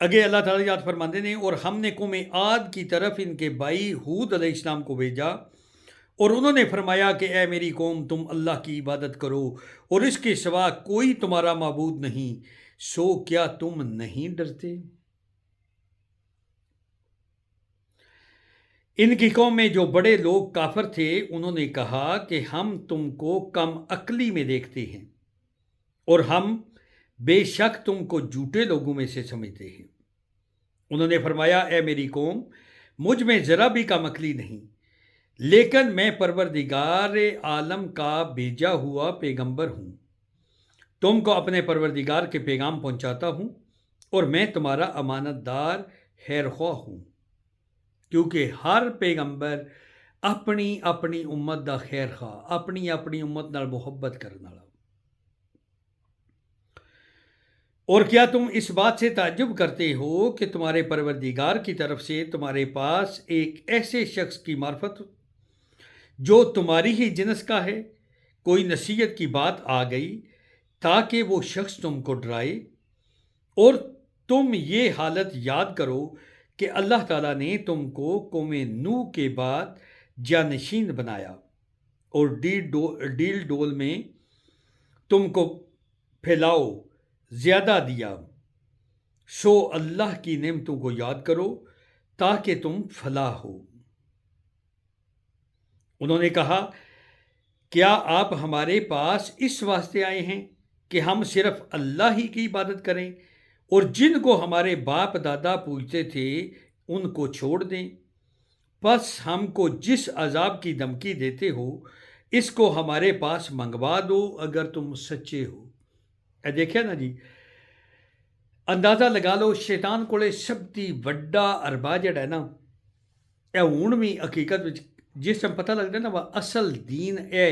اگے اللہ تعالیٰ یاد فرماتے ہیں اور ہم نے قوم عاد کی طرف ان کے بھائی ہود علیہ السلام کو بھیجا اور انہوں نے فرمایا کہ اے میری قوم تم اللہ کی عبادت کرو اور اس کے سوا کوئی تمہارا معبود نہیں، سو کیا تم نہیں ڈرتے؟ ان کی قوم میں جو بڑے لوگ کافر تھے انہوں نے کہا کہ ہم تم کو کم عقلی میں دیکھتے ہیں اور ہم بے شک تم کو جھوٹے لوگوں میں سے سمجھتے ہیں۔ انہوں نے فرمایا اے میری قوم مجھ میں ذرا بھی کم عقلی نہیں، لیکن میں پروردگار عالم کا بھیجا ہوا پیغمبر ہوں، تم کو اپنے پروردگار کے پیغام پہنچاتا ہوں اور میں تمہارا امانت دار خیر خواہ ہوں، کیونکہ ہر پیغمبر اپنی اپنی امت دا خیر خواہ، اپنی اپنی امت نال محبت کرنے والا۔ اور کیا تم اس بات سے تعجب کرتے ہو کہ تمہارے پروردگار کی طرف سے تمہارے پاس ایک ایسے شخص کی معرفت جو تمہاری ہی جنس کا ہے، کوئی نصیحت کی بات آ گئی تاکہ وہ شخص تم کو ڈرائے؟ اور تم یہ حالت یاد کرو کہ اللہ تعالیٰ نے تم کو قوم نوح کے بعد جانشین بنایا اور ڈیل ڈول میں تم کو پھیلاؤ زیادہ دیا، سو اللہ کی نعمتوں کو یاد کرو تاکہ تم فلاح ہو۔ انہوں نے کہا کیا آپ ہمارے پاس اس واسطے آئے ہیں کہ ہم صرف اللہ ہی کی عبادت کریں اور جن کو ہمارے باپ دادا پوجتے تھے ان کو چھوڑ دیں؟ پس ہم کو جس عذاب کی دھمکی دیتے ہو اس کو ہمارے پاس منگوا دو اگر تم سچے ہو۔ دیکھیں نا جی، اندازہ لگا لو شیطان کولے سب تی وڈا اربا جڑا ہے نا، اے ہون بھی حقیقت وچ جس ٹائم پتہ لگتا ہے نا وہ اصل دین اے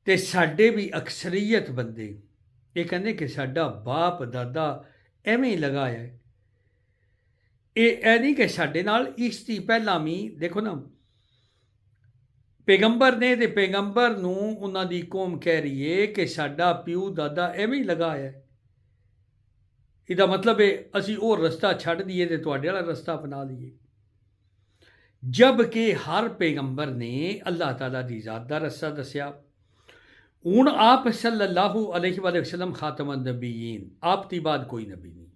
تے ساڈے بھی اکثریت بندے یہ کہندے کہ ساڈا باپ دادا ایویں ہی لگا ہے، اے نہیں کہ ساڈے نال اس تی پہلا بھی دیکھو نا پیغمبر نے تے پیغمبر نو انہاں دی قوم کہہ رہی ہے کہ ساڈا پیو دادا ایویں ہی لگا ہے، یہ مطلب ہے اسی اور رستہ چھڈ دیے تے تواڈے والا رستہ اپنا لیے، جب کہ ہر پیغمبر نے اللہ تعالیٰ دی ذات دا رستہ دسیا۔ ہوں آپ صلی اللہ علیہ وآلہ وسلم خاتم النبیین، آپ تی بعد کوئی نبی نہیں۔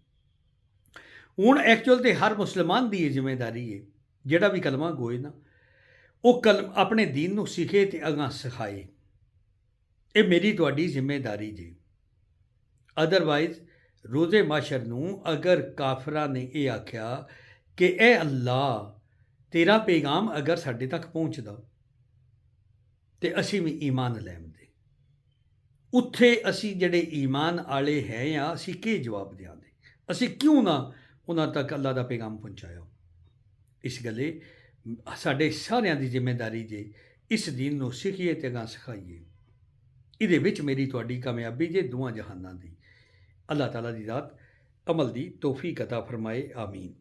ہوں ایکچوئل تے ہر مسلمان دی یہ ذمہ داری ہے جڑا بھی کلمہ گوئے نا وہ اپنے دین نو سیکھے تے اگاں سکھائے، یہ میری تواڈی ذمہ داری جی۔ ادروائز روز معاشر نو اگر کافراں نے یہ آکھیا کہ اے اللہ تیرا پیغام اگر ساڈے تک پہنچدا تے اسی بھی ایمان لے آندے، اتھے اسی جڑے ایمان آلے ہیں یا اسی کے جواب دیاں دے، اسی کیوں نہ انہاں تک اللہ دا پیغام پہنچایا؟ اس گلے ساڈے ساریاں دی ذمہ داری جے اس دین نو سکھیے تے اگاں سکھائیے، ادھے وچ میری تواڈی کامیابی جے دواں جہاناں دی۔ اللہ تعالیٰ دی ذات عمل دی توفیق عطا فرمائے، آمین۔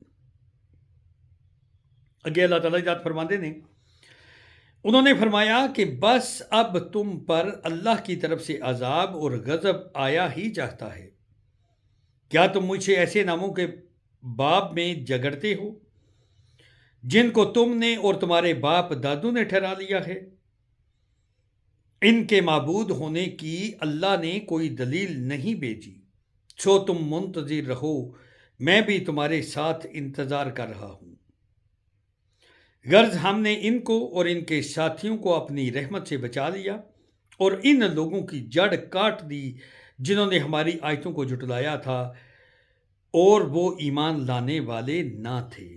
اگے اللہ تعالیٰ دی ذات فرماندے نے انہوں نے فرمایا کہ بس اب تم پر اللہ کی طرف سے عذاب اور غضب آیا ہی چاہتا ہے، کیا تم مجھ سے ایسے ناموں کے باب میں جھگڑتے ہو جن کو تم نے اور تمہارے باپ دادوں نے ٹھہرا لیا ہے؟ ان کے معبود ہونے کی اللہ نے کوئی دلیل نہیں بھیجی، سو تم منتظر رہو، میں بھی تمہارے ساتھ انتظار کر رہا ہوں۔ غرض ہم نے ان کو اور ان کے ساتھیوں کو اپنی رحمت سے بچا لیا اور ان لوگوں کی جڑ کاٹ دی جنہوں نے ہماری آیتوں کو جھٹلایا تھا اور وہ ایمان لانے والے نہ تھے۔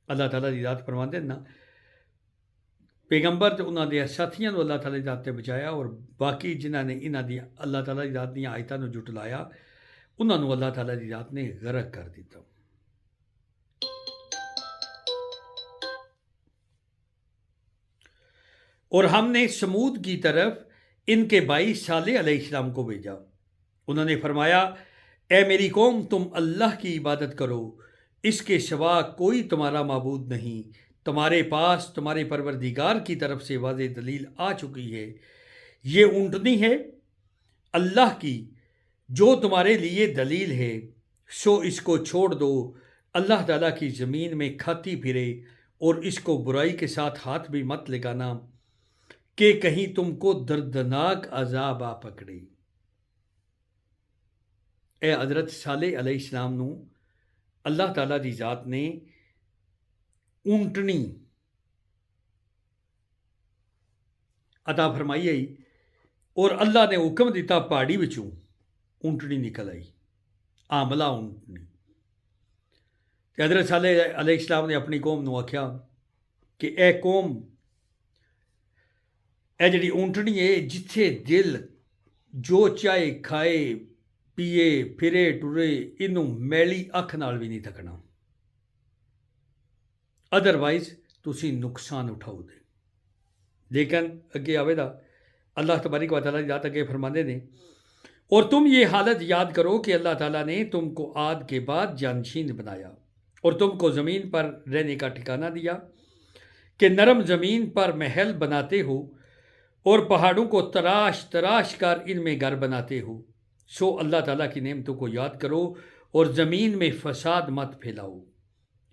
اللہ تعالیٰ دی ذات فرماندے نا پیغمبر تے انہاں دے ساتھیاں نو اللہ تعالیٰ دی ذات تے بچایا اور باقی جنہاں نے انہاں دی اللہ تعالیٰ دی ذات دیاں آیتاں نو جھٹلایا انہاں نو اللہ تعالیٰ دی ذات نے غرق کر دیتا۔ اور ہم نے سمود کی طرف ان کے بھائی صالح علیہ السلام کو بھیجا، انہوں نے فرمایا اے میری قوم تم اللہ کی عبادت کرو، اس کے سوا کوئی تمہارا معبود نہیں، تمہارے پاس تمہارے پروردگار کی طرف سے واضح دلیل آ چکی ہے، یہ اونٹنی ہے اللہ کی جو تمہارے لیے دلیل ہے، سو اس کو چھوڑ دو، اللہ تعالیٰ کی زمین میں کھاتی پھرے، اور اس کو برائی کے ساتھ ہاتھ بھی مت لگانا کہ کہیں تم کو دردناک عذاب آ پکڑے۔ اے حضرت صالح علیہ السلام نو اللہ تعالیٰ دی ذات نے اونٹنی عطا فرمائی آئی، اور اللہ نے حکم دیتا پہاڑی وچوں اونٹنی نکل آئی، عاملہ اونٹنی۔ تے حضرت صالح علیہ السلام نے اپنی قوم نو آکھیا کہ اے قوم، اے جڑی اونٹنی ہے، جتھے دل جو چاہے کھائے پیے پھرے ٹرے، انہوں میلی اکھ نال بھی نہیں تھکنا، ادروائز تسی نقصان اٹھاؤ دے۔ لیکن اگے آوے دا اللہ تبارک و تعالیٰ کی ذات اگے فرماندے نے، اور تم یہ حالت یاد کرو کہ اللہ تعالیٰ نے تم کو عاد کے بعد جانشین بنایا، اور تم کو زمین پر رہنے کا ٹھکانہ دیا کہ نرم زمین پر محل بناتے ہو، اور پہاڑوں کو تراش تراش کر ان میں گھر بناتے ہو۔ سو اللہ تعالیٰ کی نعمتوں کو یاد کرو اور زمین میں فساد مت پھیلاؤ۔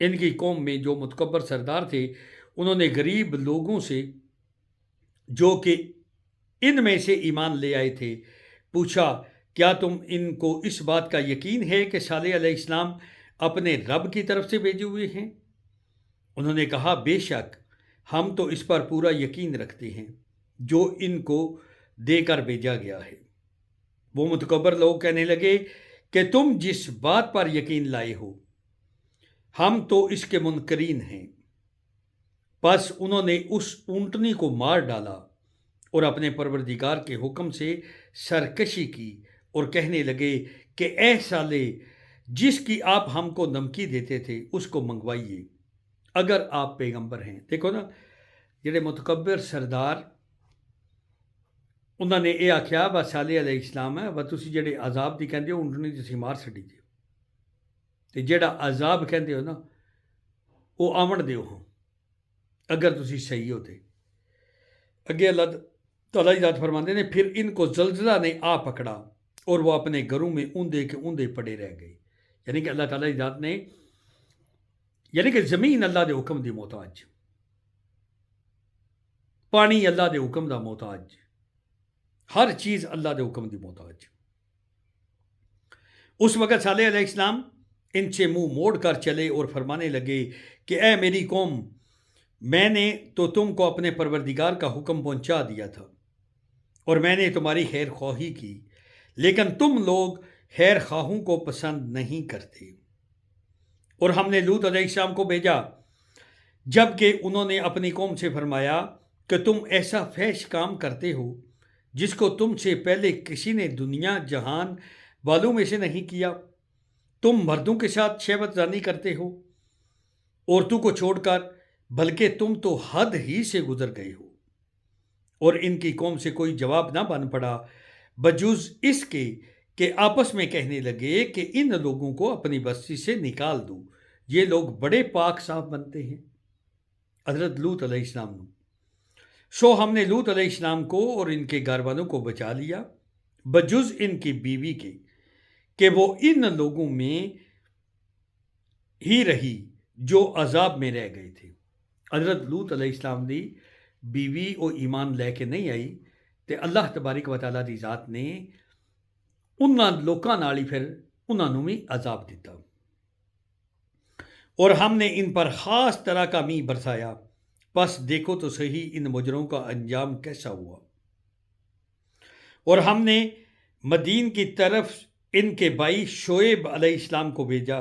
ان کی قوم میں جو متکبر سردار تھے، انہوں نے غریب لوگوں سے جو کہ ان میں سے ایمان لے آئے تھے پوچھا، کیا تم ان کو اس بات کا یقین ہے کہ صالح علیہ السلام اپنے رب کی طرف سے بھیجے ہوئے ہیں؟ انہوں نے کہا، بے شک ہم تو اس پر پورا یقین رکھتے ہیں جو ان کو دے کر بھیجا گیا ہے۔ وہ متکبر لوگ کہنے لگے کہ تم جس بات پر یقین لائے ہو ہم تو اس کے منکرین ہیں۔ پس انہوں نے اس اونٹنی کو مار ڈالا اور اپنے پروردگار کے حکم سے سرکشی کی، اور کہنے لگے کہ اے صالح، جس کی آپ ہم کو دھمکی دیتے تھے اس کو منگوائیے اگر آپ پیغمبر ہیں۔ دیکھو نا، جڑے متکبر سردار انہوں نے یہ آخیا با صالح علیہ السلام ہے، تسی جڑے عذاب دی کہندے ہو اونٹنی تسی مار چھڈی جے، تے جڑا عذاب کہندے ہو نا وہ آمن دیو ہاں اگر تسی صحیح ہوتے۔ اگے اللہ تعالیٰ کی ذات فرماندے نے، پھر ان کو زلزلہ نے آ پکڑا اور وہ اپنے گھروں میں اوندے کے اوندے پڑے رہ گئے۔ یعنی کہ اللہ تعالیٰ کی ذات نے، یعنی کہ زمین اللہ دے حکم دی محتاج، پانی اللہ دے حکم دا محتاج، ہر چیز اللہ دے حکم دی محتاج۔ اس وقت صالح علیہ السلام ان سے منہ موڑ کر چلے اور فرمانے لگے کہ اے میری قوم، میں نے تو تم کو اپنے پروردگار کا حکم پہنچا دیا تھا، اور میں نے تمہاری خیر خواہی کی، لیکن تم لوگ خیر خواہوں کو پسند نہیں کرتے۔ اور ہم نے لوط علیہ السلام کو بھیجا، جب کہ انہوں نے اپنی قوم سے فرمایا کہ تم ایسا فحش کام کرتے ہو جس کو تم سے پہلے کسی نے دنیا جہان والوں میں سے نہیں کیا۔ تم مردوں کے ساتھ شہوت زانی کرتے ہو عورتوں کو چھوڑ کر، بلکہ تم تو حد ہی سے گزر گئے ہو۔ اور ان کی قوم سے کوئی جواب نہ بن پڑا بجز اس کے کہ آپس میں کہنے لگے کہ ان لوگوں کو اپنی بستی سے نکال دو، یہ لوگ بڑے پاک صاف بنتے ہیں۔ حضرت لوط علیہ السلام نے، سو ہم نے لوط علیہ السلام کو اور ان کے گھر والوں کو بچا لیا بجز ان کی بیوی کے کہ وہ ان لوگوں میں ہی رہی جو عذاب میں رہ گئے تھے۔ حضرت لوط علیہ السلام دی بیوی او ایمان لے کے نہیں آئی، تے اللہ تبارک و تعالیٰ دی ذات نے انہاں لوکاں نال ہی پھر انہاں نوں بھی عذاب دیتا، اور ہم نے ان پر خاص طرح کا می برسایا۔ پس دیکھو تو صحیح ان مجرموں کا انجام کیسا ہوا۔ اور ہم نے مدین کی طرف ان کے بھائی شعیب علیہ السلام کو بھیجا۔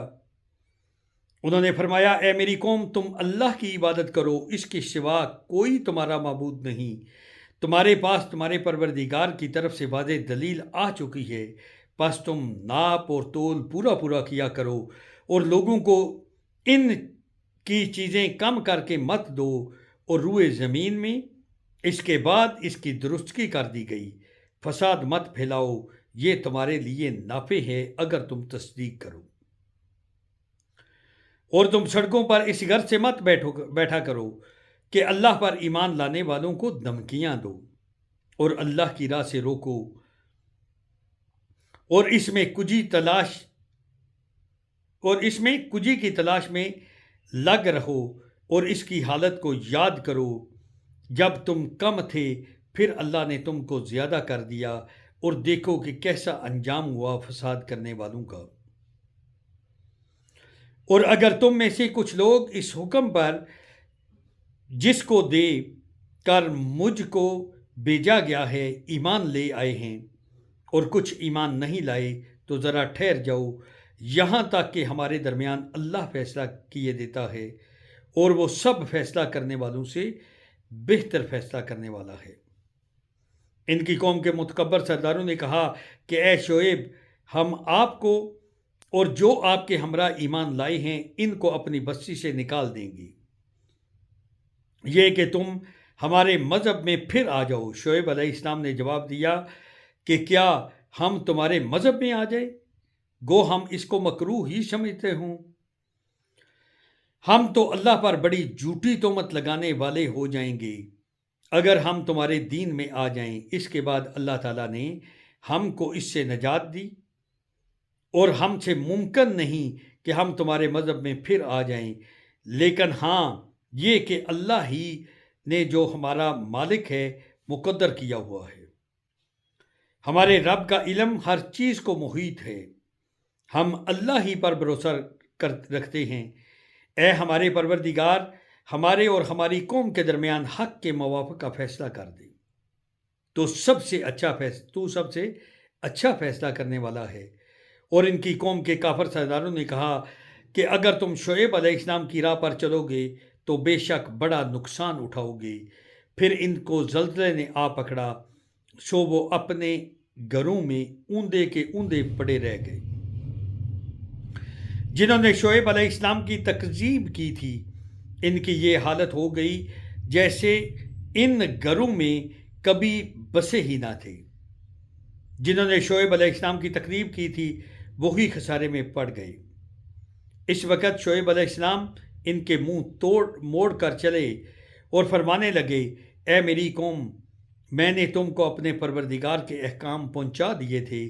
انہوں نے فرمایا، اے میری قوم، تم اللہ کی عبادت کرو، اس کے سوا کوئی تمہارا معبود نہیں۔ تمہارے پاس تمہارے پروردگار کی طرف سے واضح دلیل آ چکی ہے، پس تم ناپ اور تول پورا پورا کیا کرو، اور لوگوں کو ان کی چیزیں کم کر کے مت دو، اور روئے زمین میں اس کے بعد اس کی درستگی کر دی گئی، فساد مت پھیلاؤ، یہ تمہارے لیے نافع ہے اگر تم تصدیق کرو۔ اور تم سڑکوں پر اس غرض سے مت بیٹھا کرو کہ اللہ پر ایمان لانے والوں کو دھمکیاں دو اور اللہ کی راہ سے روکو، اور اس میں کجی تلاش اور اس میں کجی کی تلاش میں لگ رہو اور اس کی حالت کو یاد کرو جب تم کم تھے، پھر اللہ نے تم کو زیادہ کر دیا، اور دیکھو کہ کیسا انجام ہوا فساد کرنے والوں کا۔ اور اگر تم میں سے کچھ لوگ اس حکم پر جس کو دے کر مجھ کو بھیجا گیا ہے ایمان لے آئے ہیں، اور کچھ ایمان نہیں لائے، تو ذرا ٹھہر جاؤ یہاں تک کہ ہمارے درمیان اللہ فیصلہ کیے دیتا ہے، اور وہ سب فیصلہ کرنے والوں سے بہتر فیصلہ کرنے والا ہے۔ ان کی قوم کے متکبر سرداروں نے کہا کہ اے شعیب، ہم آپ کو اور جو آپ کے ہمراہ ایمان لائے ہیں ان کو اپنی بستی سے نکال دیں گے، یہ کہ تم ہمارے مذہب میں پھر آ جاؤ۔ شعیب علیہ السلام نے جواب دیا کہ کیا ہم تمہارے مذہب میں آ جائے؟ گو ہم اس کو مکروہ ہی سمجھتے ہوں۔ ہم تو اللہ پر بڑی جھوٹی تہمت لگانے والے ہو جائیں گے اگر ہم تمہارے دین میں آ جائیں۔ اس کے بعد اللہ تعالیٰ نے ہم کو اس سے نجات دی، اور ہم سے ممکن نہیں کہ ہم تمہارے مذہب میں پھر آ جائیں، لیکن ہاں یہ کہ اللہ ہی نے جو ہمارا مالک ہے مقدر کیا ہوا ہے۔ ہمارے رب کا علم ہر چیز کو محیط ہے، ہم اللہ ہی پر بھروسہ رکھتے ہیں۔ اے ہمارے پروردگار، ہمارے اور ہماری قوم کے درمیان حق کے موافق کا فیصلہ کر دے، تو سب سے اچھا فیصلہ کرنے والا ہے۔ اور ان کی قوم کے کافر سرداروں نے کہا کہ اگر تم شعیب علیہ السلام کی راہ پر چلو گے تو بے شک بڑا نقصان اٹھاؤ گے۔ پھر ان کو زلزلے نے آ پکڑا، سو وہ اپنے گھروں میں اوندے کے اوندے پڑے رہ گئے۔ جنہوں نے شعیب علیہ السلام کی تکذیب کی تھی، ان کی یہ حالت ہو گئی جیسے ان گھروں میں کبھی بسے ہی نہ تھے۔ جنہوں نے شعیب علیہ السلام کی تکذیب کی تھی وہی خسارے میں پڑ گئے۔ اس وقت شعیب علیہ السلام ان کے منہ موڑ کر چلے اور فرمانے لگے، اے میری قوم، میں نے تم کو اپنے پروردگار کے احکام پہنچا دیے تھے،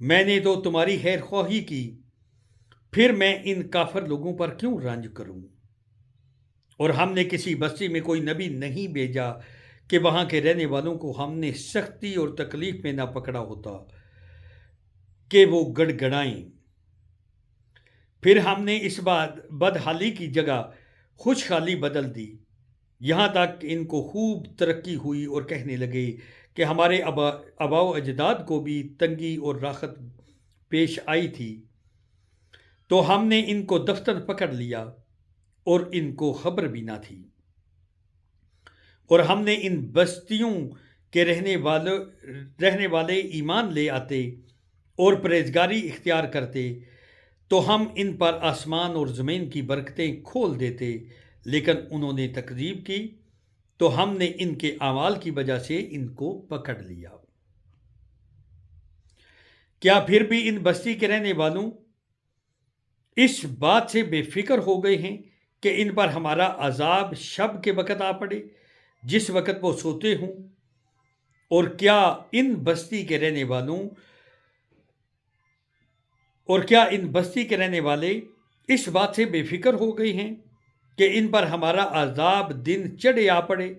میں نے تو تمہاری خیر خواہی کی، پھر میں ان کافر لوگوں پر کیوں رنج کروں؟ اور ہم نے کسی بستی میں کوئی نبی نہیں بھیجا کہ وہاں کے رہنے والوں کو ہم نے سختی اور تکلیف میں نہ پکڑا ہوتا کہ وہ گڑ گڑائیں۔ پھر ہم نے اس بدحالی کی جگہ خوشحالی بدل دی، یہاں تک ان کو خوب ترقی ہوئی اور کہنے لگے کہ ہمارے آباء و اجداد کو بھی تنگی اور راحت پیش آئی تھی، تو ہم نے ان کو دفتر پکڑ لیا اور ان کو خبر بھی نہ تھی۔ اور ہم نے ان بستیوں کے رہنے والے ایمان لے آتے اور پرہیزگاری اختیار کرتے تو ہم ان پر آسمان اور زمین کی برکتیں کھول دیتے، لیکن انہوں نے تکذیب کی تو ہم نے ان کے اعمال کی وجہ سے ان کو پکڑ لیا۔ کیا پھر بھی ان بستی کے رہنے والوں اس بات سے بے فکر ہو گئے ہیں کہ ان پر ہمارا عذاب شب کے وقت آ پڑے جس وقت وہ سوتے ہوں؟ اور کیا ان بستی کے رہنے والے اس بات سے بے فکر ہو گئے ہیں کہ ان پر ہمارا عذاب دن چڑھے آ پڑے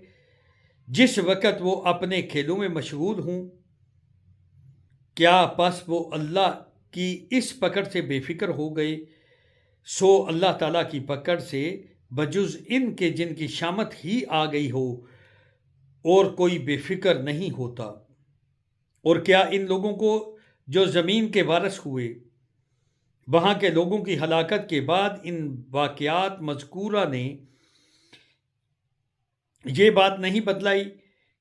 جس وقت وہ اپنے کھیلوں میں مشغول ہوں؟ کیا پس وہ اللہ کی اس پکڑ سے بے فکر ہو گئے؟ سو اللہ تعالیٰ کی پکڑ سے بجز ان کے جن کی شامت ہی آ گئی ہو اور کوئی بے فکر نہیں ہوتا۔ اور کیا ان لوگوں کو جو زمین کے وارث ہوئے، وہاں کے لوگوں کی ہلاکت کے بعد ان واقعات مذکورہ نے یہ بات نہیں بتلائی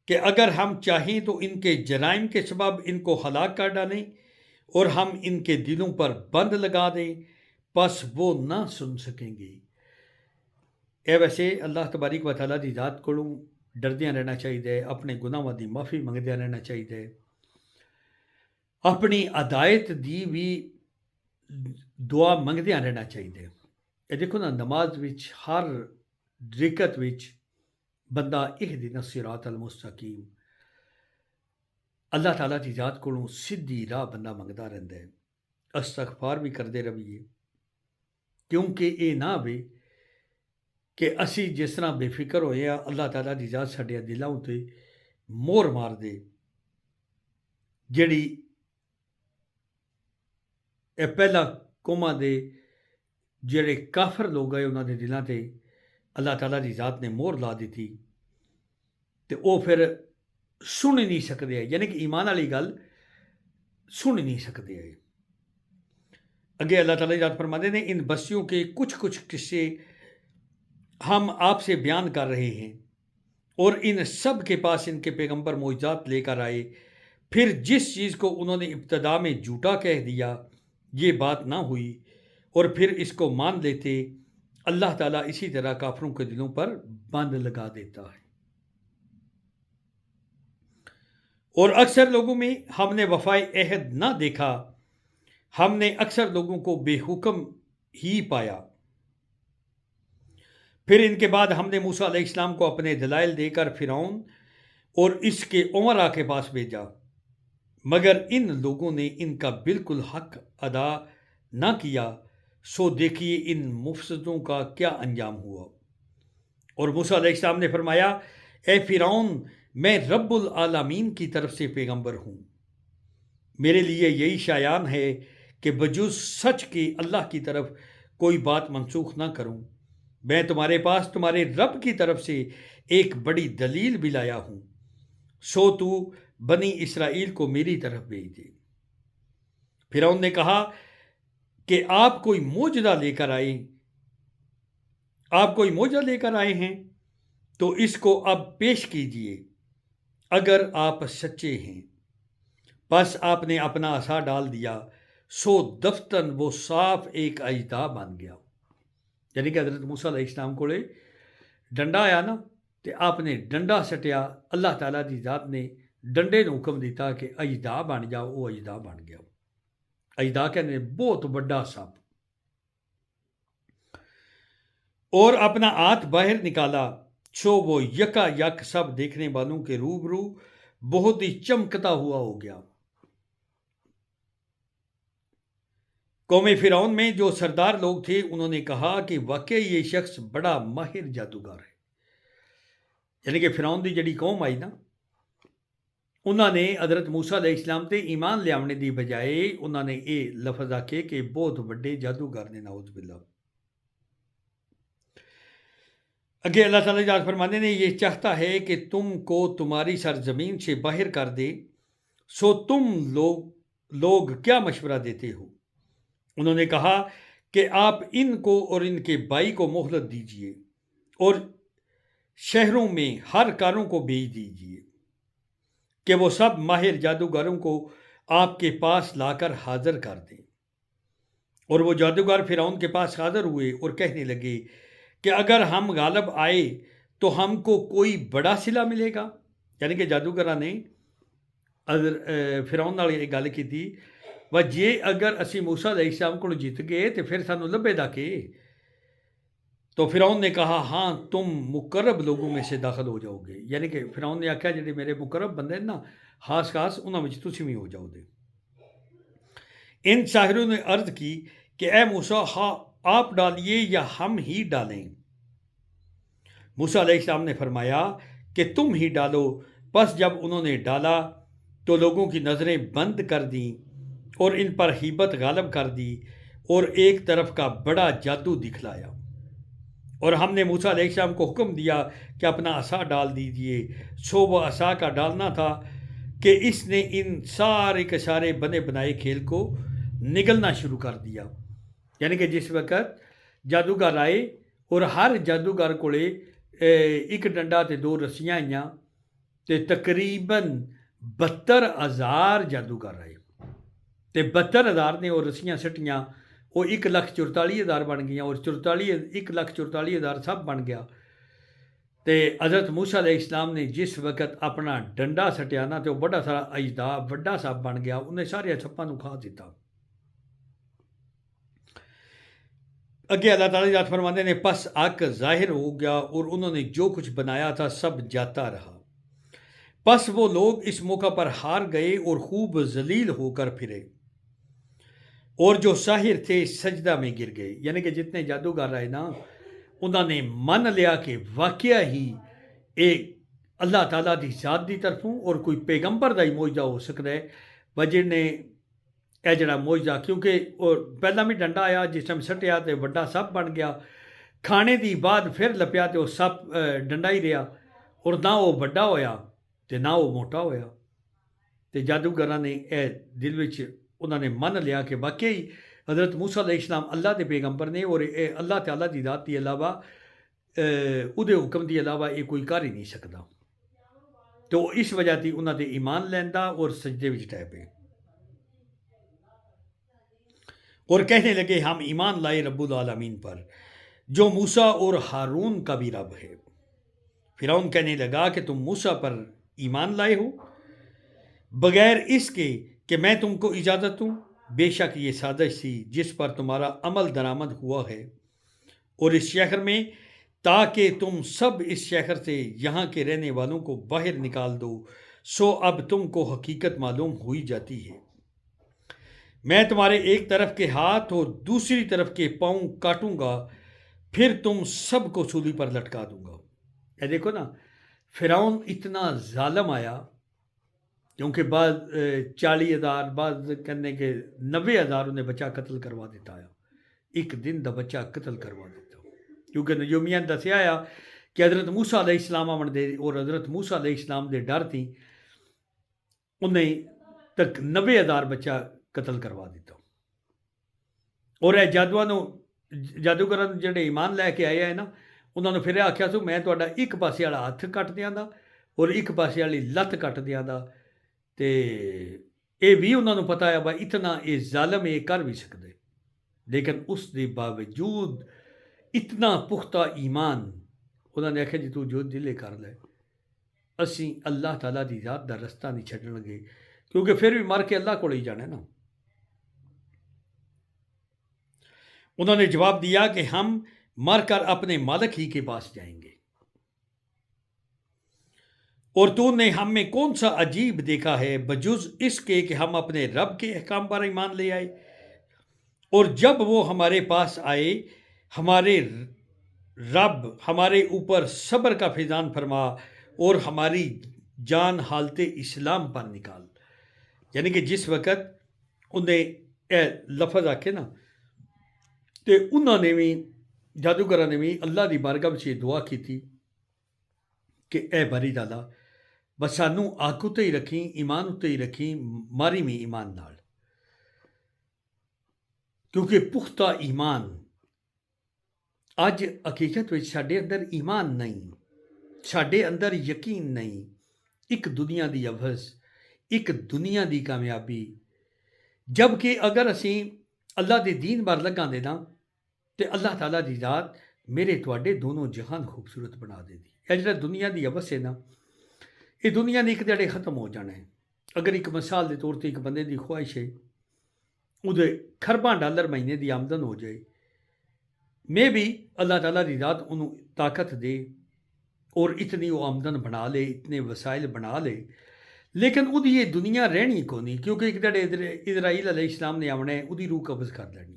کہ اگر ہم چاہیں تو ان کے جرائم کے سبب ان کو ہلاک کر ڈالیں اور ہم ان کے دلوں پر بند لگا دیں، پس وہ نہ سن سکیں گے۔ ویسے اللہ تبارک و تعالیٰ دی ذات کو ڈردیاں رہنا چاہیے، اپنے گناہوں دی معافی منگدیاں رہنا چاہیے، اپنی ہدایت دی بھی دعا منگدیاں رہنا چاہیے۔ یہ دیکھو نا، نماز وچ ہر رکعت وچ بندہ اہدنا الصراط المستقیم اللہ تعالیٰ دی ذات کو سیدھی راہ بندہ منگدا رہندا ہے، استغفار بھی کردے رہیے، کیونکہ یہ نہ ہوئے کہ اسی جس طرح بے فکر ہوئے ہیں اللہ تعالیٰ کی ذات ساڈے دلاں تے مور مار دے، جڑی اے پہلا قوماں دے جڑے کافر لوگ آئے انہوں نے دلاں تے اللہ تعالیٰ کی ذات نے مور لا دیتی، تے وہ پھر سن ہی نہیں سکتے ہیں، یعنی کہ ایمان والی گل سن ہی نہیں سکتے ہیں۔ اگے اللہ تعالیٰ کی ذات فرماتے ہیں ان بستیوں کے کچھ قصے ہم آپ سے بیان کر رہے ہیں، اور ان سب کے پاس ان کے پیغمبر معجزات لے کر آئے، پھر جس چیز کو انہوں نے ابتدا میں جھوٹا کہہ دیا یہ بات نہ ہوئی، اور پھر اس کو مان لیتے، اللہ تعالیٰ اسی طرح کافروں کے دلوں پر بند لگا دیتا ہے۔ اور اکثر لوگوں میں ہم نے وفائے عہد نہ دیکھا، ہم نے اکثر لوگوں کو بے حکم ہی پایا۔ پھر ان کے بعد ہم نے موسیٰ علیہ السلام کو اپنے دلائل دے کر فرعون اور اس کے امراء کے پاس بھیجا، مگر ان لوگوں نے ان کا بالکل حق ادا نہ کیا، سو دیکھیے ان مفسدوں کا کیا انجام ہوا۔ اور موسیٰ علیہ السلام نے فرمایا اے فرعون، میں رب العالمین کی طرف سے پیغمبر ہوں، میرے لیے یہی شایان ہے کہ بجز سچ کے اللہ کی طرف کوئی بات منسوخ نہ کروں، میں تمہارے پاس تمہارے رب کی طرف سے ایک بڑی دلیل بھی لایا ہوں، سو تو بنی اسرائیل کو میری طرف بھیج دے۔ فرعون نے کہا کہ آپ کوئی معجزہ لے کر آئے ہیں تو اس کو اب پیش کیجئے اگر آپ سچے ہیں۔ پس آپ نے اپنا عصا ڈال دیا، سو دفتن وہ صاف ایک اژدھا بن گیا۔ یعنی کہ حضرت موسیٰ علیہ السلام کو ڈنڈا آیا نا، تو آپ نے ڈنڈا سٹیا، اللہ تعالیٰ کی ذات نے ڈنڈے نے حکم دیتا کہ اژدھا بن جاؤ، وہ اژدھا بن گیا۔ اژدھا کہنے بہت بڑا سپ، اور اپنا ہاتھ باہر نکالا، سو وہ یکا یک سب دیکھنے والوں کے روبرو بہت ہی چمکتا ہوا ہو گیا۔ قوم فرعون میں جو سردار لوگ تھے انہوں نے کہا کہ واقعی یہ شخص بڑا ماہر جادوگر ہے۔ یعنی کہ فرعون دی جڑی قوم آئی نا، انہوں نے حضرت موسیٰ علیہ السلام تے ایمان لے آنے دی بجائے انہوں نے یہ لفظ آکھے کہ بہت بڑے جادوگر نے، نعوذ باللہ۔ اگے اللہ تعالیٰ جات فرمانے نے یہ چاہتا ہے کہ تم کو تمہاری سرزمین سے باہر کر دے، سو تم لوگ کیا مشورہ دیتے ہو؟ انہوں نے کہا کہ آپ ان کو اور ان کے بھائی کو مہلت دیجئے اور شہروں میں ہر کاروں کو بھیج دیجئے کہ وہ سب ماہر جادوگروں کو آپ کے پاس لا کر حاضر کر دیں۔ اور وہ جادوگر فرعون کے پاس حاضر ہوئے اور کہنے لگے کہ اگر ہم غالب آئے تو ہم کو کوئی بڑا صلہ ملے گا۔ یعنی کہ جادوگراں نے فرعون نال یہ گل کی تھی، و جے اگر اسی موسیٰ علیہ السلام کو جیت گئے تو پھر سانو لبے دا کے؟ تو فرعون نے کہا ہاں تم مقرب لوگوں میں سے داخل ہو جاؤ گے۔ یعنی کہ فرعون نے آکھیا جڑے میرے مقرب بندے نا، خاص انہاں وچ تسی بھی ہو جاؤ دے۔ ان ساحروں نے عرض کی کہ اے موسیٰ، آپ ڈالیے یا ہم ہی ڈالیں؟ موسیٰ علیہ السلام نے فرمایا کہ تم ہی ڈالو۔ پس جب انہوں نے ڈالا تو لوگوں کی نظریں بند کر دیں اور ان پر ہیبت غالب کر دی، اور ایک طرف کا بڑا جادو دکھلایا۔ اور ہم نے موسیٰ علیہ السلام کو حکم دیا کہ اپنا عصا ڈال دیجئے، سو وہ عصا کا ڈالنا تھا کہ اس نے ان سارے کے سارے بنے بنائے کھیل کو نگلنا شروع کر دیا۔ یعنی کہ جس وقت جادوگر آئے اور ہر جادوگر کو ایک ڈنڈا تے دو رسیاں آئیاں، تے تقریباً 72,000 جادوگر آئے، تے 72,000 نے وہ رسیاں سٹیاں، وہ 1,44,000 بن گیا، اور 1,44,000 سب بن گیا۔ تے حضرت موسیٰ علیہ السلام نے جس وقت اپنا ڈنڈا سٹیا نا، تو وہ بڑا سارا اژدھا بڑا سپ بن گیا، انہیں سارے سپاں نوں کھا دیتا۔ اگے اللہ تعالیٰ ذات فرماتے نے پس حق ظاہر ہو گیا اور انہوں نے جو کچھ بنایا تھا سب جاتا رہا۔ پس وہ لوگ اس موقع پر ہار گئے اور خوب ذلیل ہو کر پھرے، اور جو ساحر تھے سجدہ میں گر گئے، یعنی کہ جتنے جادوگر آئے نا انہوں نے من لیا کہ واقعہ ہی ایک اللہ تعالیٰ دی ذات دی طرفوں اور کوئی پیغمبر دا ہی معجزہ ہو سکتا ہے وجہ نے اے جڑا معجزہ، کیونکہ اور پہلا بھی ڈنڈا آیا جس ٹائم سٹیا تو بڑا سپ بن گیا، کھانے دی بعد پھر لپیا تو وہ سپ ڈنڈا ہی رہا، اور نہ وہ بڑا ہویا تو نہ وہ موٹا ہویا۔ تو جادوگراں نے اے دل وچ انہوں نے من لیا کہ واقعی حضرت موسیٰ علیہ السلام اللہ دے پیغمبر نے، اور اے اللہ تعالیٰ دی ذات دی علاوہ اودے حکم دی علاوہ یہ کوئی کر ہی نہیں سکتا۔ تو اس وجہ تھی انہوں نے ایمان لیندا اور سجدے وچ ٹہ پے اور کہنے لگے ہم ایمان لائے رب العالمین پر جو موسیٰ اور ہارون کا بھی رب ہے۔ فرعون کہنے لگا کہ تم موسیٰ پر ایمان لائے ہو بغیر اس کے کہ میں تم کو اجازت دوں، بے شک یہ سازش تھی جس پر تمہارا عمل درآمد ہوا ہے، اور اس شہر میں تاکہ تم سب اس شہر سے یہاں کے رہنے والوں کو باہر نکال دو، سو اب تم کو حقیقت معلوم ہوئی جاتی ہے۔ میں تمہارے ایک طرف کے ہاتھ اور دوسری طرف کے پاؤں کاٹوں گا، پھر تم سب کو سولی پر لٹکا دوں گا۔ اے دیکھو نا، فرعون اتنا ظالم آیا، کیونکہ بعض 40,000 بعض کہنے کے 90,000 انہیں بچہ قتل کروا دیتا ہے، ایک دن دا بچہ قتل کروا دیتا، کیونکہ نجومیاں دسیا آیا کہ حضرت موسیٰ علیہ السلام آمن دے اور حضرت موسیٰ علیہ السلام دے ڈر تھی انہیں تک 90,000 بچہ قتل کروا دیتا۔ اور اے جادوگراں جڑے ایمان لے کے آئے ہیں نا، انہوں نے پھر آخیا سو میں تہاڈا ایک پاسے والا ہاتھ کٹ دیاں دا اور ایک پاسے والی لت کٹ دیاں دا، تے اے بھی انہوں نے پتا ہے بھائی اتنا اے ظالم یہ کر بھی سکتے، لیکن اس دے باوجود اتنا پختہ ایمان انہوں نے آخیا جی تو جو دلے کر لے، اسی اللہ تعالیٰ دی ذات دا رستہ نہیں چھڈن لگے، کیونکہ پھر بھی مر کے اللہ کو لے جانا ہے نا۔ انہوں نے جواب دیا کہ ہم مر کر اپنے مالک ہی کے پاس جائیں گے، اور تو نے ہم میں کون سا عجیب دیکھا ہے بجز اس کے کہ ہم اپنے رب کے احکام پر ایمان لے آئے، اور جب وہ ہمارے پاس آئے ہمارے رب ہمارے اوپر صبر کا فیضان فرما اور ہماری جان حالت اسلام پر نکال۔ یعنی کہ جس وقت انہیں اے لفظ آکھے نا تو انہوں نے بھی جادوگراں نے بھی اللہ دی بارگاہ وچ یہ دعا کی تھی کہ اے باری تعالیٰ بس سانوں آنکھ اتے ہی رکھیں، ایمان اتے ہی رکھیں، ماری میں ایمان نال، کیونکہ پختہ ایمان اج حقیقت وچ ساڈے اندر ایمان نہیں، ساڈے اندر یقین نہیں، ایک دنیا دی عوض، ایک دنیا دی کامیابی، جبکہ اگر اسی اللہ دے دین بار لگاں دے نا تو اللہ تعالیٰ دی ذات میرے تواڈے دونوں جہان خوبصورت بنا دے دی۔ اے جڑا دنیا دی عوض ہے نا، یہ دنیا نے ایک دیڑے ختم ہو جانا ہے۔ اگر ایک مثال دے طور تے ایک بندے دی خواہش ہے ادھے کھرباں ڈالر مہینے دی آمدن ہو جائے، میں بھی اللہ تعالیٰ دی ذات انہوں طاقت دے اور اتنی وہ آمدن بنا لے، اتنے وسائل بنا لے، لیکن ادھی یہ دنیا رہنی کو نہیں، کیونکہ ایک دیڑے اسرائیل علیہ السلام نے آمنا ہے ادھی روح قبض کر لینی،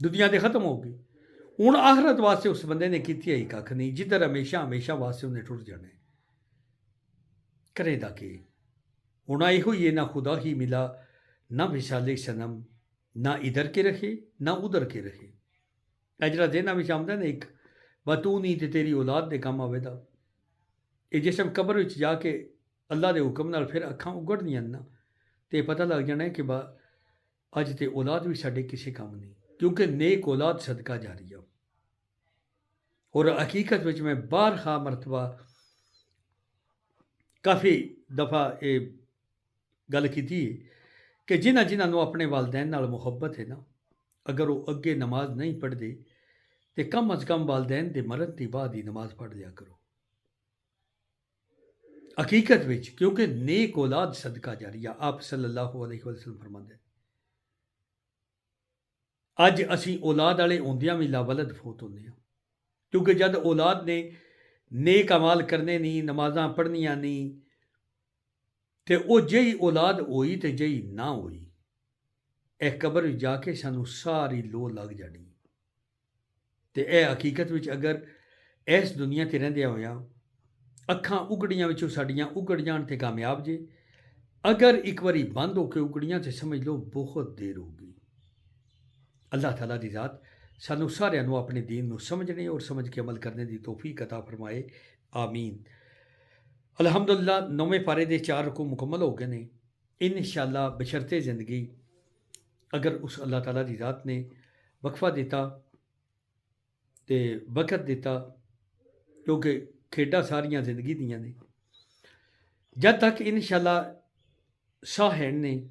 دنیا دے ختم ہو گئی۔ ہوں آخرت واسطے اس بندے نے کیتی ہے کھ نہیں، جدھر ہمیشہ ہمیشہ واسطے انہیں ٹر جانا ہے، کرے دا کہ ہوں آئی ہوئی ہے نہ خدا ہی ملا نہ وشال صنم، نہ ادھر کے رکھے نہ ادھر کے رکھے۔ اجرا دینا بھی آمدن ایک با تو نہیں تے تیری اولاد دے کام آوے دا، یہ جس ٹائم قبر وچ جا کے اللہ دے حکم نال پھر اکھاں اگڑنیاں نا تے پتہ لگ جانا ہے کہ با اج تے اولاد بھی ساڈے کسی کام نہیں، کیونکہ نیک اولاد صدقہ جاریہ۔ اور حقیقت وچ میں بارہا مرتبہ کافی دفعہ یہ گل کیتی ہے کہ جنہاں نو اپنے والدین نال محبت ہے نا، اگر وہ اگے نماز نہیں پڑھتے تو کم از کم والدین دے مرن دی بعد ہی نماز پڑھ لیا کرو، حقیقت وچ، کیونکہ نیک اولاد صدقہ جاریہ آپ صلی اللہ علیہ وسلم فرماندے۔ اج اسی اولاد والے ہوندیاں بھی لاولد فوت ہوندے ہیں، کیونکہ جد اولاد نے نیک اعمال کرنے نہیں، نمازاں پڑھنیاں نہیں، تے او جئی اولاد ہوئی تے جئی نہ ہوئی، ਇਹ ਕਬਰ ਵਿੱਚ ਜਾ ਕੇ ਸਾਨੂੰ ਸਾਰੀ ਲੋਅ ਲੱਗ ਜਾਣੀ। ਤੇ ਇਹ ਹਕੀਕਤ ਵਿੱਚ ਅਗਰ ਇਸ ਦੁਨੀਆ 'ਤੇ ਰਹਿੰਦਿਆਂ ਹੋਇਆਂ ਅੱਖਾਂ ਉਗੜੀਆਂ ਵਿੱਚੋਂ ਸਾਡੀਆਂ ਉਗੜ ਜਾਣ ਤੇ ਕਾਮਯਾਬ ਜੇ, ਅਗਰ ਇੱਕ ਵਾਰੀ ਬੰਦ ਹੋ ਕੇ ਉਗੜੀਆਂ ਤੇ ਸਮਝ ਲਓ ਬਹੁਤ ਦੇਰ ਹੋ ਗਈ। ਅੱਲਾਹ ਤਾਲਾ ਦੀ ਜ਼ਾਤ ਸਾਨੂੰ ਸਾਰਿਆਂ ਨੂੰ ਆਪਣੇ دین ਨੂੰ ਸਮਝਣੇ ਔਰ ਸਮਝ ਕੇ ਅਮਲ ਕਰਨੇ ਦੀ ਤੌਫੀਕ ਅਤਾ ਫਰਮਾਏ, ਆਮੀਨ। ਅਲਹਮਦੁਲਿਲਾ 9ਵੇਂ ਪਾਰੇ ਦੇ 4 ਰੁਕੂ ਮੁਕੰਮਲ ਹੋ ਗਏ ਨੇ। ਇਨਸ਼ਾਅੱਲਾ ਬਸ਼ਰਤੇ ਜ਼ਿੰਦਗੀ ਅਗਰ ਉਸ ਅੱਲਾਹ ਤਾਲਾ ਦੀ ਜ਼ਾਤ ਨੇ ਵਕਫਾ ਦਿੱਤਾ ਤੇ ਵਕਤ ਦਿੱਤਾ, ਕਿਉਂਕਿ ਖੇਡਾਂ ਸਾਰੀਆਂ ਜ਼ਿੰਦਗੀ ਦੀਆਂ ਨੇ, ਜਦ ਤੱਕ ਇਨਸ਼ਾਅੱਲਾ ਸਾਹ ਹੈਣ ਨੇ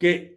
ਕਿ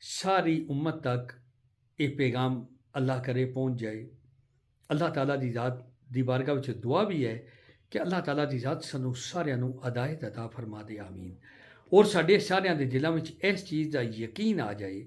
ਸਾਰੀ ਉਮਤ ਤੱਕ ਇਹ ਪੈਗਾਮ ਅੱਲਾਹ ਕਰੇ ਪਹੁੰਚ ਜਾਏ। ਅੱਲਾਹ ਤਾਲਾ ਦੀ ਜ਼ਾਤ ਦੀ ਬਾਰਗਾਹ ਵਿੱਚ ਦੁਆ ਵੀ ਹੈ ਕਿ ਅੱਲਾਹ ਤਾਲਾ ਦੀ ਜ਼ਾਤ ਸਾਨੂੰ ਸਾਰਿਆਂ ਨੂੰ ਹਦਾਇਤ ਅਤਾ ਫਰਮਾ ਦੇ, ਆਮੀਨ। ਔਰ ਸਾਡੇ ਸਾਰਿਆਂ ਦੇ ਦਿਲਾਂ ਵਿੱਚ ਇਸ ਚੀਜ਼ ਦਾ ਯਕੀਨ ਆ ਜਾਏ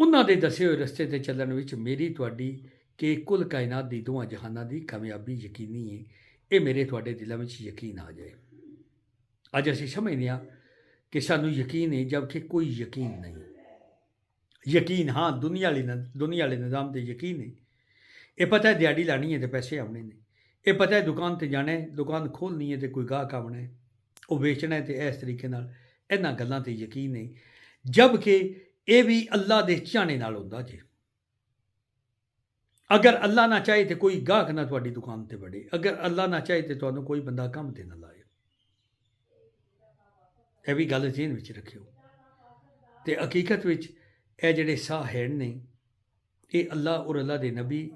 ਉਹਨਾਂ ਦੇ ਦੱਸੇ ਹੋਏ ਰਸਤੇ 'ਤੇ ਚੱਲਣ ਵਿੱਚ ਮੇਰੀ ਤੁਹਾਡੀ ਕਿ ਕੁੱਲ ਕਾਇਨਾਤ ਦੀ ਦੋਵਾਂ ਜਹਾਨਾਂ ਦੀ ਕਾਮਯਾਬੀ ਯਕੀਨੀ ਹੈ। ਇਹ ਮੇਰੇ ਤੁਹਾਡੇ ਦਿਲਾਂ ਵਿੱਚ ਯਕੀਨ ਆ ਜਾਏ। ਅੱਜ ਅਸੀਂ ਸਮਝਦੇ ਹਾਂ ਕਿ ਸਾਨੂੰ ਯਕੀਨ ਹੈ, ਜਦਕਿ ਕੋਈ ਯਕੀਨ ਨਹੀਂ। ਯਕੀਨ ਹਾਂ ਦੁਨੀਆ ਵਾਲੇ ਨਿਜ਼ਾਮ 'ਤੇ ਯਕੀਨ ਹੈ। ਇਹ ਪਤਾ ਹੈ ਦਿਹਾੜੀ ਲਾਣੀ ਹੈ ਤੇ ਪੈਸੇ ਆਉਣੇ ਨੇ। ਇਹ ਪਤਾ ਹੈ ਦੁਕਾਨ 'ਤੇ ਜਾਣਾ ਹੈ, ਦੁਕਾਨ ਖੋਲ੍ਹਣੀ ਹੈ ਤੇ ਕੋਈ ਗਾਹਕ ਆਉਣਾ ਹੈ, ਉਹ ਵੇਚਣਾ ਹੈ, ਤੇ ਇਸ ਤਰੀਕੇ ਨਾਲ ਇਹਨਾਂ ਗੱਲਾਂ 'ਤੇ ਯਕੀਨ ਹੈ। ਜਦਕਿ ਇਹ ਵੀ ਅੱਲਾਹ ਦੇ ਚਾਹਣੇ ਨਾਲ ਹੁੰਦਾ ਜੇ। ਅਗਰ ਅੱਲਾਹ ਨਾ ਚਾਹੇ ਤੇ ਕੋਈ ਗਾਹਕ ਨਾ ਤੁਹਾਡੀ ਦੁਕਾਨ 'ਤੇ ਵੜੇ, ਅਗਰ ਅੱਲਾਹ ਨਾ ਚਾਹੇ ਤੇ ਤੁਹਾਨੂੰ ਕੋਈ ਬੰਦਾ ਕੰਮ 'ਤੇ ਨਾ ਲਾਏ। ਇਹ ਵੀ ਗੱਲ ਜ਼ਿਹਨ ਵਿੱਚ ਰੱਖਿਓ। ਤੇ ਹਕੀਕਤ ਵਿੱਚ ਇਹ ਜਿਹੜੇ ਸਾਹ ਹੈਣ ਨੇ ਇਹ ਅੱਲਾਹ ਔਰ ਅੱਲਾਹ ਦੇ ਨਬੀ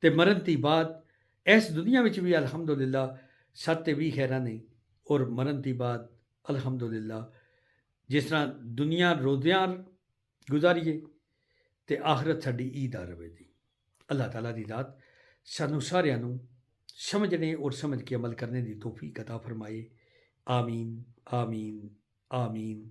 ਤੇ ਮਰਨ ਤੋਂ ਬਾਅਦ ਇਸ ਦੁਨੀਆ ਵਿੱਚ ਵੀ ਅਲਹਮਦੁਲਿਲਾ 7 ਤੇ 20 ਖੈਰਾਂ ਨੇ, ਔਰ ਮਰਨ ਤੋਂ ਬਾਅਦ ਅਲਹਮਦੁਲਿਲਾ ਜਿਸ ਤਰ੍ਹਾਂ ਦੁਨੀਆ ਰੋਜ਼ਿਆਂ ਗੁਜ਼ਾਰੀਏ ਤੇ ਆਖਰਤ ਸਾਡੀ ਈਦ ਆ ਰਵੇ ਦੀ। ਅੱਲਾਹ ਤਾਲਾ ਦੀ ਜ਼ਾਤ ਸਾਨੂੰ ਸਾਰਿਆਂ ਨੂੰ ਸਮਝਣੇ ਔਰ ਸਮਝ ਕੇ ਅਮਲ ਕਰਨੇ ਦੀ ਤੌਫੀਕ ਅਤਾ ਫਰਮਾਏ, ਆਮੀਨ ਆਮੀਨ ਆਮੀਨ।